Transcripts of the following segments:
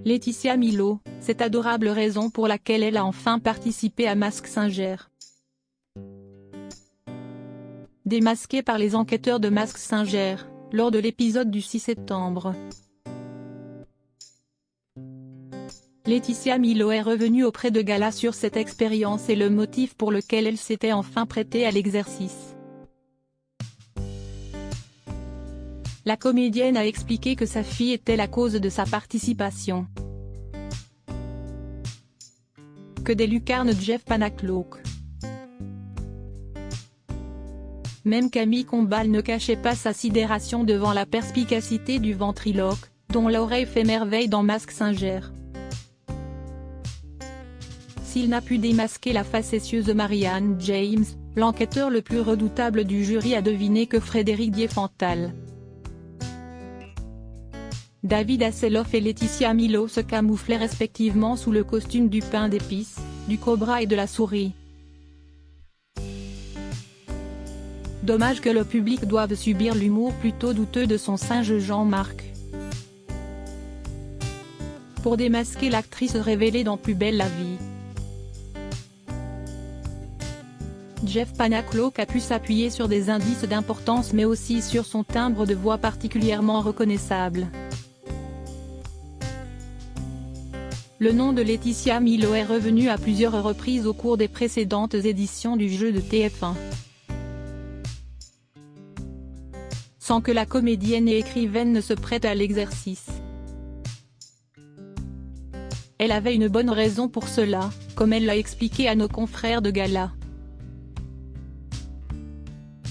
Laetitia Milo, cette adorable raison pour laquelle elle a enfin participé à Mask Singer. Démasquée par les enquêteurs de Mask Singer, lors de l'épisode du 6 septembre. Laetitia Milo est revenue auprès de Gala sur cette expérience et le motif pour lequel elle s'était enfin prêtée à l'exercice. La comédienne a expliqué que sa fille était la cause de sa participation. Que des lucarnes Jeff Panacloak. Même Camille Combal ne cachait pas sa sidération devant la perspicacité du ventriloque, dont l'oreille fait merveille dans Mask Singer. S'il n'a pu démasquer la facétieuse Marianne James, l'enquêteur le plus redoutable du jury a deviné que Frédéric Diefenthal, David Hasselhoff et Laetitia Milo se camouflaient respectivement sous le costume du pain d'épices, du cobra et de la souris. Dommage que le public doive subir l'humour plutôt douteux de son singe Jean-Marc. Pour démasquer l'actrice révélée dans Plus belle la vie, Jeff Panacloak a pu s'appuyer sur des indices d'importance mais aussi sur son timbre de voix particulièrement reconnaissable. Le nom de Laetitia Milo est revenu à plusieurs reprises au cours des précédentes éditions du jeu de TF1. Sans que la comédienne et écrivaine ne se prête à l'exercice. Elle avait une bonne raison pour cela, comme elle l'a expliqué à nos confrères de Gala.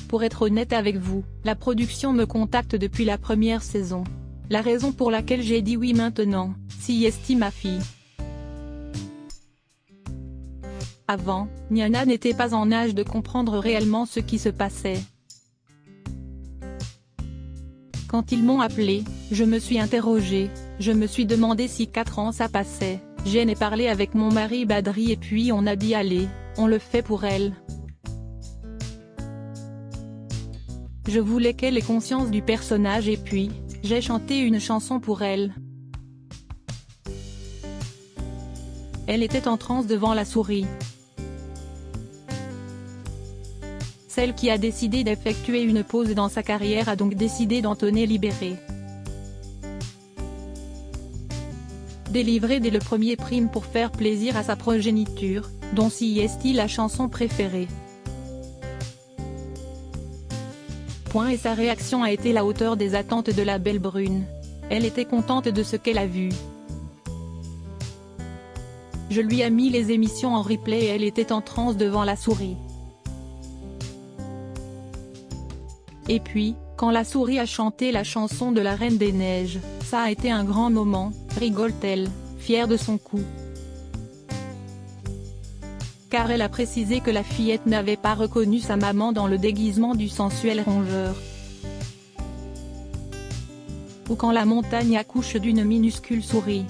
Pour être honnête avec vous, la production me contacte depuis la première saison. La raison pour laquelle j'ai dit oui maintenant, si estime ma fille. Avant, Niana n'était pas en âge de comprendre réellement ce qui se passait. Quand ils m'ont appelé, je me suis interrogée, je me suis demandé si 4 ans ça passait, j'en ai parlé avec mon mari Badri et puis on a dit allez, on le fait pour elle. Je voulais qu'elle ait conscience du personnage et puis, j'ai chanté une chanson pour elle. Elle était en transe devant la souris. Celle qui a décidé d'effectuer une pause dans sa carrière a donc décidé d'entonner Libéré. Délivré dès le premier prime pour faire plaisir à sa progéniture, dont Si est-il la chanson préférée. Et sa réaction a été la hauteur des attentes de la belle brune. Elle était contente de ce qu'elle a vu. Je lui ai mis les émissions en replay et elle était en transe devant la souris. Et puis, quand la souris a chanté la chanson de la Reine des Neiges, ça a été un grand moment, rigole-t-elle, fière de son coup. Car elle a précisé que la fillette n'avait pas reconnu sa maman dans le déguisement du sensuel rongeur. Ou quand la montagne accouche d'une minuscule souris.